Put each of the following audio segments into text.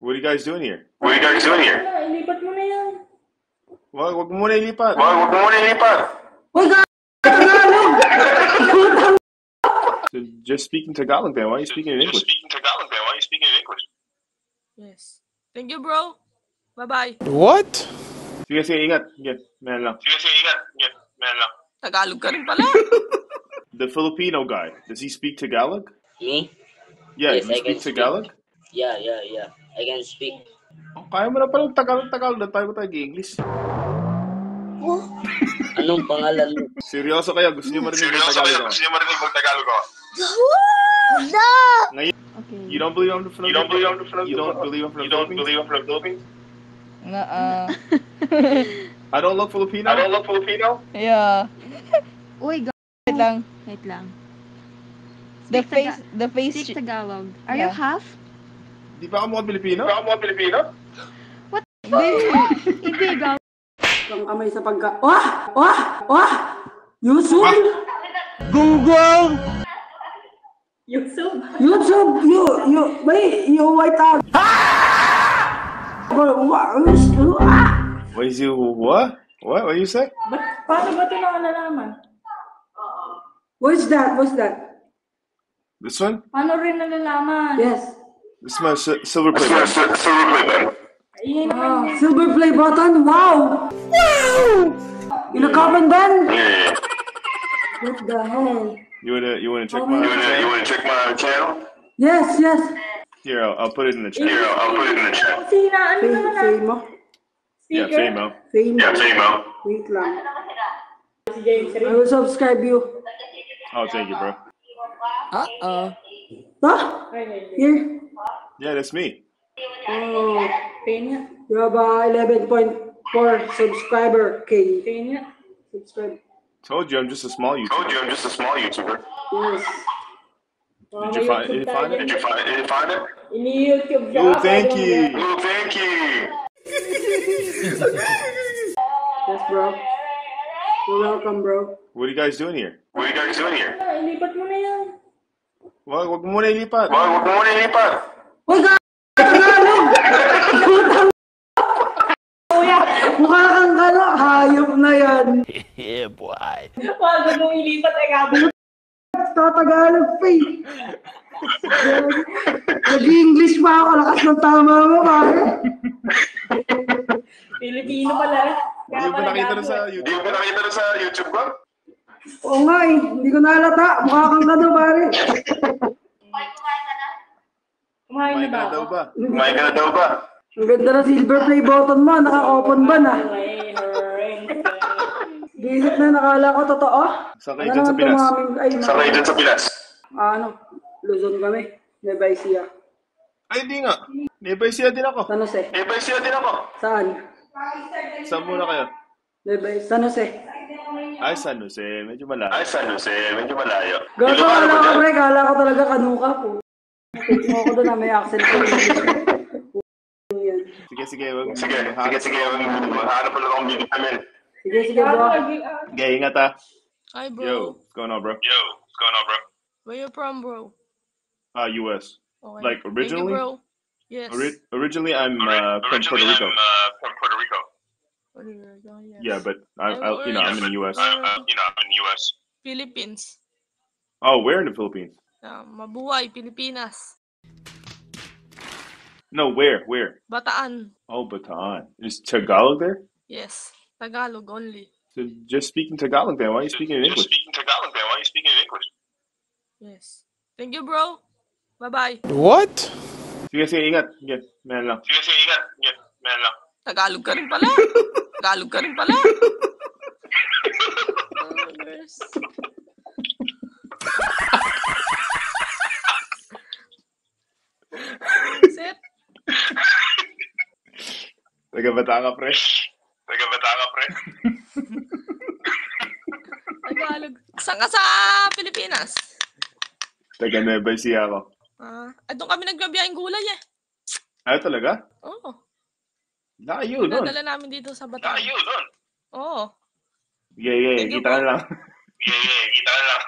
What are you guys doing here? What are you guys doing here? Ilipat mo na yan. Wag mo muna ilipat. Huwag mo muna ilipat. So just speaking Tagalog then. Why are you speaking in English? Speaking Tagalog then. Why are you speaking in English? Yes. Thank you, bro. Bye-bye. What? Sige, ingat. Sige, man lang. Sige, ingat. Yeah, man lang. Tagalog ka rin pala. The Filipino guy, does he speak Tagalog? Me? Yeah, Yes, you I can speak Tagalog? Yeah. I can speak. Oh, kaya mo na pala Tagalog na tayo English. Anong pangalan mo? Seryoso kaya? Gusto niyo marinig ng Seryoso Tagalog kayo? ako? Gusto niyo marinig mag-Tagalog ako? Ngayon, Okay. you don't believe I'm from the You don't believe I'm from You don't believe I'm from You the don't Philippines? believe I'm from the Philippines? I don't look Filipino? I don't look Filipino? Yeah. Uy, Wait lang. wait lang. The Speak face. Speak Tagalog. Are Yeah. you half? Di ba ako mukhang Pilipino? Baka mga Pilipino? Hindi, gaw. Ang kamay sa pagka... YouTube! YouTube! You white out! What is you, what? What do you say? Paano ba ito nalalaman? What's that? This one? Paano rin nalalaman? Yes. This is my silver plate. Silver play button. Ayun naman yun. Silver play button. Wow! In a carbon band? Yeah. What the hell? You wanna check my You channel? wanna check my channel? Yes. Here, I'll put it in the chat. Here, I'll put it in the chat. Sina, ano naman na? Fame mo? Yeah, Speaker? Famo. Fame. Yeah, Famo. Wait lang. Si James I rin. will subscribe you. Oh, thank you, bro. Uh-oh. Huh? Here. Yeah, that's me. Oh, Penya. you have 11.4 subscriber. Okay. Penya. Subscribe. Told you I'm just a small Told YouTuber. you I'm just a small YouTuber. Yes. Did you find it? Did you find it? Ini-YouTube siya. Oh, thank you. Oh, thank you. Yes, bro. You're welcome, bro. What are you guys doing here? What are you guys doing here? Ilipat mo na yan. Wag mo muna ilipat. Huwag mo muna ilipat. Uy, Tagalog! Kuya, mukha kang hayop na yan. Yeah, boy. Wag mo ilipat ay gabi. Tagalog pa eh. Nag-English pa ako, lakas ng tama mo, pare. Pilipino pala. Hindi mo ba nakita na sa Hindi YouTube? mo ba nakita na sa YouTube ko? Oo nga eh, hindi ko nalata. Mukha kang pare. Kumain na Kumain ba ka na daw ako? ba? Kumain ka na daw ba? Ang ganda na silver play button mo, naka-open ba na? Bisit na, nakala ko totoo. Saan kayo dyan sa Pinas? Saan kayo dyan sa Pinas? Luzon kami. Nueva Ecija. Ay, hindi nga. Nebay siya din ako. San Jose. Eh, ba siya din ako? Saan? Saan muna kayo? San Jose. Ay, San Jose. Medyo malayo. Ay, San Jose. Medyo malayo. Gato Ilocano kala ba ko, dyan? pre. Kala ko talaga kanuka po. Tignan ko doon na may accent ko. Sige. Sige. Maghanap pa lang akong video namin. Sige, bro. Okay, ingat ah. Hi, bro. Yo, what's going on, bro? Yo, what's going on, bro? Where you from, bro? US. Okay. Like, originally? Thank you, bro. Yes. Originally, I'm from Originally, Puerto Rico. I'm from Puerto Rico. Puerto Rico, yes. Yeah, but I'm in the US. I'm in the US. Philippines. Oh, where in the Philippines? Mabuhay, Pilipinas. No, where? Bataan. Oh, Bataan. Is Tagalog there? Yes. Tagalog only. So just speaking Tagalog then. Why are you speaking in Just English? speaking Tagalog then. Why are you speaking in English? Yes. Thank you, bro. Bye-bye. What? Sige, ingat. Yeah, man lang. Sige, ingat. Yeah, man lang. Tagalog ka rin pala. Tagalog ka rin pala. Sit. Taga-Bataan ka, pre. Tagalog. Saan ka sa Pilipinas? Taga-Nueva Ecija ako. Doon kami nagbabiyahing gulay eh. Ay, talaga? Oo. Layo nun. Nadala namin dito sa Bataan. Tayo doon. Oo. Yeah. Thank you, Kita ka bro. lang. Yeah, kita ka lang.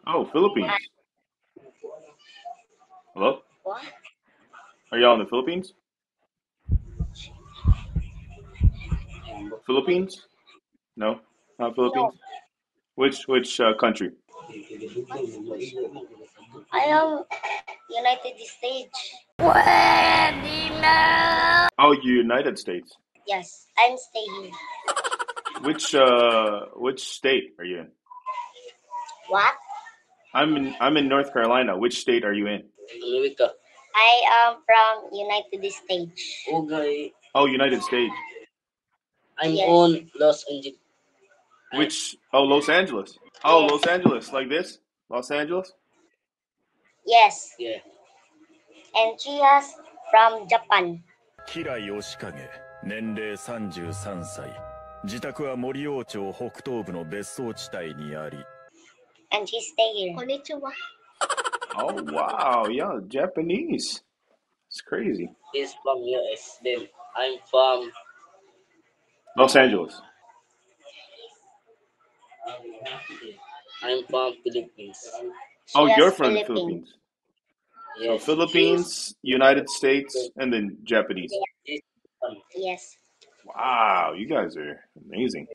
Oh, Philippines. Hello? Are y'all in the Philippines? Philippines? No, not Philippines. Which country? I am United States. Oh, United States. Yes, I'm staying. Which state are you in? What? I'm in North Carolina. Which state are you in? America. I am from United States. Okay. Oh, United States. I'm Yes. on Los Angeles. Which? Oh, Los Angeles. Oh, Yes. Los Angeles, like this? Los Angeles? Yes. Yeah. And she is from Japan. 平義景、年齢33歳。自宅は森王町北東部の別荘地帯にあり。And she stay here. Konnichiwa. Oh, wow. Yeah, Japanese. It's crazy. He's from US. Then I'm from Los Angeles. Philippines. Oh, She is you're from the Philippines. Philippines. Yes. So Philippines, United States, and then Japanese. Yes. Wow, you guys are amazing.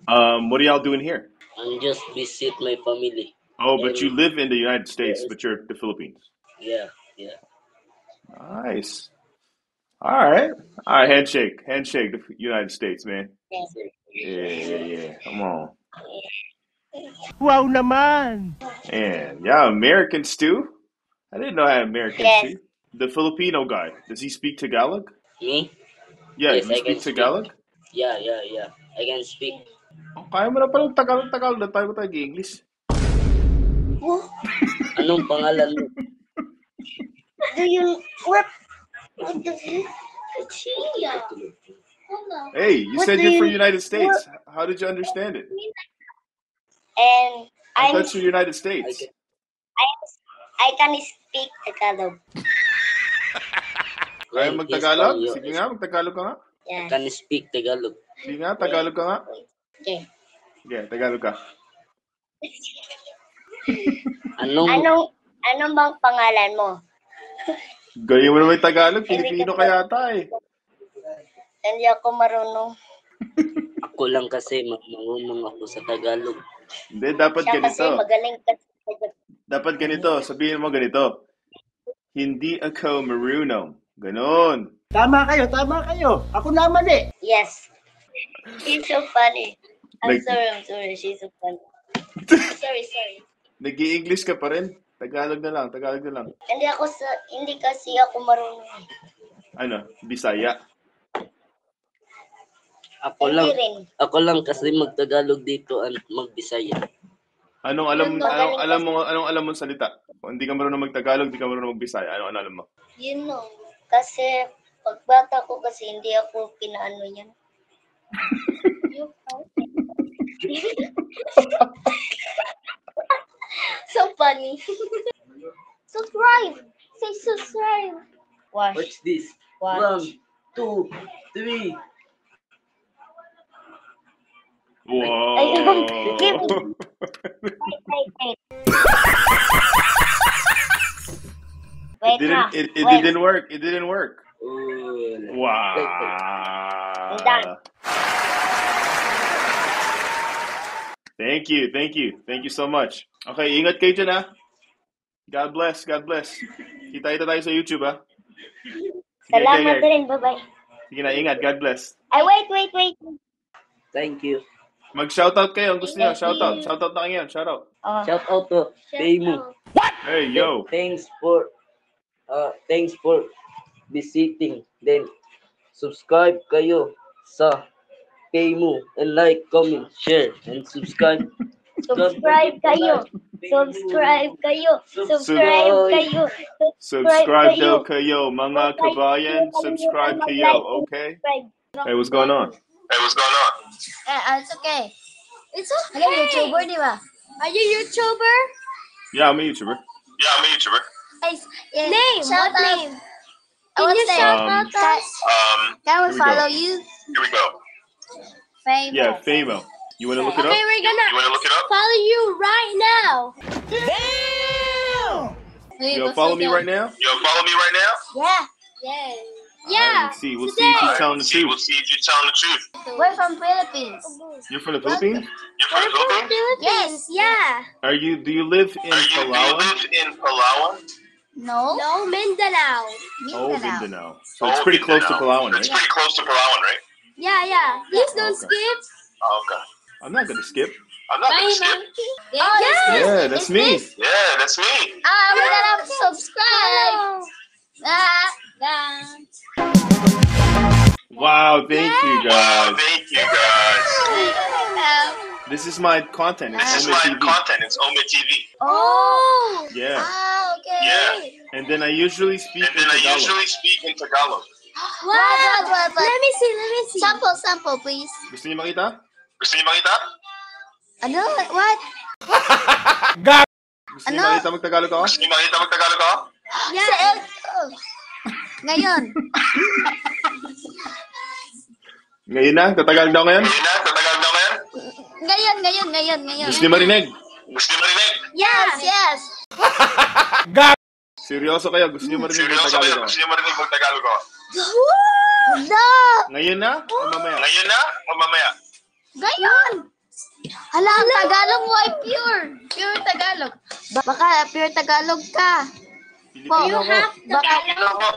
What are y'all doing here? I'm just visit my family. Oh, but you live in the United States, but you're the Philippines. Yeah, yeah. Nice. All right. All right, handshake. Handshake, the United States, man. Yes. Yeah. Come on. Wow naman! Man, yeah, Americans too? I didn't know I had Americans Yes. too. The Filipino guy, does he speak Tagalog? Me? Yeah, Yes, you I speak can speak. Tagalog? Yeah. I can speak. Oh, kaya mo na palang Tagalog na tayo English. Anong pangalan mo? Do you what? What the heck? Chia. Hey, you What said do you're you- from the United States. How did you understand it? And I I'm thought you're United States. I can speak Tagalog. Kaya He's mag-Tagalog? from US. Sige nga, mag-Tagalog ka nga. Yeah. Can speak Tagalog. Sige nga, Tagalog ka nga. Okay. Sige, Tagalog ka. Anong bang pangalan mo? Gawin mo naman yung Tagalog, Pilipino ka yata eh. Hindi ako marunong. Ako lang kasi marunong ako sa Tagalog. Hindi, dapat Siya kasi ganito. magaling kasi. Dapat ganito, sabihin mo ganito. Hindi ako marunong. Ganon. Tama kayo. Ako naman eh. Yes. She's so funny. I'm Like- sorry. She's so funny. Sorry. Nag-i-English ka pa rin? Tagalog na lang. Hindi kasi ako marunong. Ano? Bisaya. Hindi rin. Ako lang kasi mag-Tagalog dito at mag-Bisaya. Anong alam mo salita? Kung hindi ka marunong mag-Tagalog, hindi ka marunong mag-Bisaya. Ano alam mo? You know. Kasi pagbata ko kasi hindi ako pinaano yan. So funny. Subscribe. Say subscribe. Watch. What's this? Watch. 1, 2, 3. Wow. Wait. Wait na. It Wait. didn't work. It didn't work. Oh, Wow. I'm done. Thank you. Thank you so much. Okay, ingat kayo dyan, ha? God bless. Kita tayo sa YouTube, ha? Salamat rin. Bye-bye. Sige na, ingat. God bless. Ay, wait. thank you. Mag-shoutout kayo. Ang gusto niyo, shoutout. Shoutout na kayo. Shoutout. Oh. Shout out to Teimu. Hey, yo. Thanks for visiting. Then subscribe kayo sa Teimu and like, comment, share, and subscribe. Subscribe kayo. Subscribe daw kayo, mga kabayan. Subscribe kayo, okay? Hey, what's going on? It's okay. It's okay. Are you YouTuber, di ba? Are you YouTuber? Yeah, I'm a YouTuber. Name. What name? Can you shout out us? Can we Here we follow go. you? Here we go. Famo. Yeah, Famo. You want to look it Okay, up? we're gonna You want to look it up? follow you right now. You'll follow me right now? You'll follow me right now? Yeah. Yeah. Yeah. We'll see. We'll see if you're telling the truth. We'll see if you're telling the truth. We're from Philippines. You're from the Philippines? You're from the Philippines? Yes. Yeah. Do you live in Do you Palawan? live in Palawan? No. No, Mindanao. Oh, Mindanao. So it's pretty close to Palawan, It's right? pretty close to Palawan, right? Yeah. Please don't Okay. skip. Oh, okay. I'm not gonna skip. I'm not gonna skip. Oh, Yeah, that's me. Yeah, that's me. We're gonna subscribe. Wow, thank you guys. Thank you guys. This is my content. This It's is my Ome TV. content. It's Ome TV. Oh. Yeah. Okay. Yeah. And then I usually speak And in then I Tagalog. usually speak in Tagalog. What? Let me see. Sample, please. Gusto niyo makita? Gusto niyo makita? Ano? What? Gusto niyo makita mag-Tagalog ako? Gusto niyo makita mag-Tagalog ako? Yeah. Ngayon. Ngayon na? Tatagalog daw ngayon? Ngayon na? Tatagalog na ngayon? Ngayon. Gusto niyo marinig? Gusto niyo marinig? Yes. Seryoso kayo? Gusto niyo marinig Seryoso mag-Tagalog kayo? ako? Gusto niyo marinig mag-Tagalog ako? No. Ngayon na? O mamaya? Ngayon na? O mamaya? Ngayon. Hala, ang Tagalog mo ay pure. Pure Tagalog. Baka pure Tagalog ka. Pilipino ko. Baka Pilipino ako.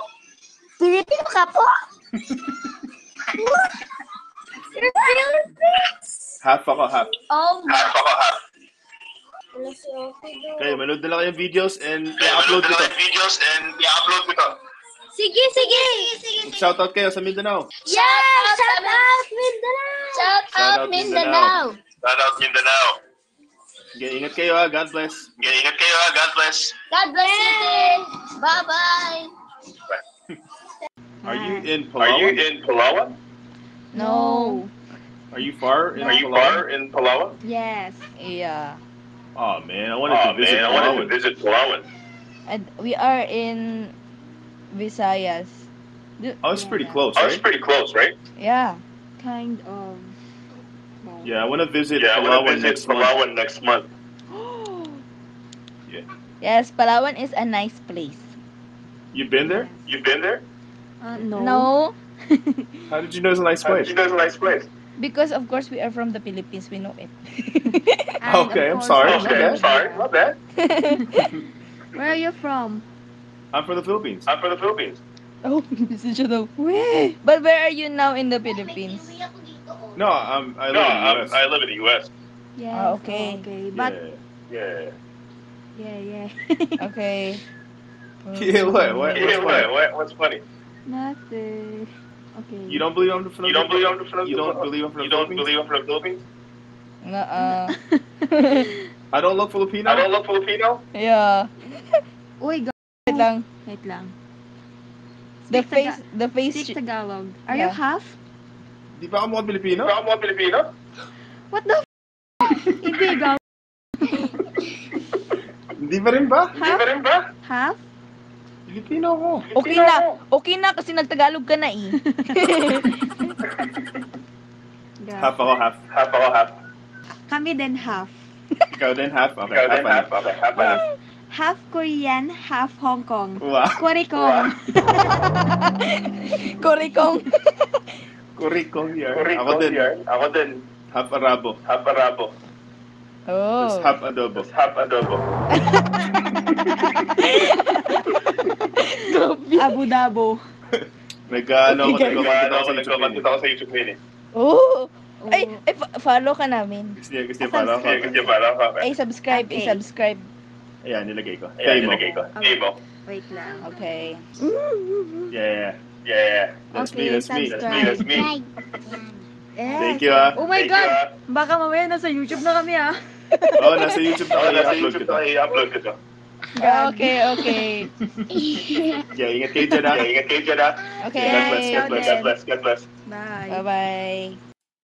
Pilipino ka po. You're Philippines. Half ako, half. Oh my. Half ako, half. Okay, manood na lang kayong videos and Kaya i-upload ko manood na to. lang yung videos and i-upload ko to. Sige. Shoutout kayo sa Mindanao. Yeah, shout out Mindanao. Shout out Mindanao. Shout out Mindanao. Okay, ingat kayo ha. God bless. Okay, ingat kayo ha. God bless. God bless you din. Bye-bye. Are you in Are you Palawan? in Palawan? No. Are you far in Are you Palawan? far in Palawan? Yes. Yeah. Oh man, I wanted to visit I wanted to Palawan. visit Palawan. And we are in Visayas. Oh, it's pretty close, Oh, it's right? pretty close, right? Yeah. Kind of. Yeah, I want to visit Yeah, I want Palawan to visit next month. Palawan next month. Yeah. Yes, Palawan is a nice place. You been there? You been there? No. No, How did you know it's a nice place? You know it's a nice place. because of course we are from the Philippines, we know it. And Okay, of I'm course, sorry. Okay, I'm sorry. My bad. Where are you from? I'm from the Philippines. I'm from the Philippines. Oh, busy siya daw. But where are you now in the Philippines? No, I live in the US. I live in the U.S. Yes. Ah, okay. Okay. But Yeah. Yeah. Okay. Yeah, what? What's funny? nothing. Okay. You don't believe I'm from the You don't believe I'm from the You don't believe I'm from You the don't Philippines? believe I'm from the Philippines? I don't look Filipino? I don't look Filipino. Yeah. Uy, Wait lang. wait lang. The Speak face. Speak Tagalog. Are Yeah. you half? Di ba ako mukhang Pilipino? Ikaw mo Filipino? What the Hindi, ikaw. Hindi pa rin ba? Hindi ba rin ba? Half? Pilipino ako. Okay na kasi nagtagalog ka na eh. Half ako, half. Half ako, half. Kami din half. Ikaw din, half? Okay, Ikaw half din, ano? half. Okay, half. Half Korean, half Hong Kong. Wow. Korikong. Korikong. Kurikong here. Correct. Ako din, Ako din. half Arabo. Half Arabo. Tapos Oh. half adobo. Half adobo. Abu Dabo. Nagkaano ako, Okay, nagkakontent ako sa YouTube Nagkakontent video. ako sa YouTube video. Oh. Ay, follow ka namin. Gusto niya para ako. Sige, para ako. Ay, subscribe. Okay. I-subscribe. Ayan, nilagay ko. Ayan, Famo. nilagay ko. Famo. Wait lang. Okay. Yeah. Yeah. That's Okay, me, that's me. That's me. Yes. Thank you, ah. Oh my Thank God! you, ah. Baka mamaya nasa YouTube na kami ah. Oh, nasa YouTube na ako. Nasa I-upload ko YouTube to. na i-upload ko to. Okay. Yeah, ingat kayo dyan, ah. Yeah, ingat kayo dyan, ah. Okay. God bless, God bless, God bless. God bless. Bye. Bye-bye.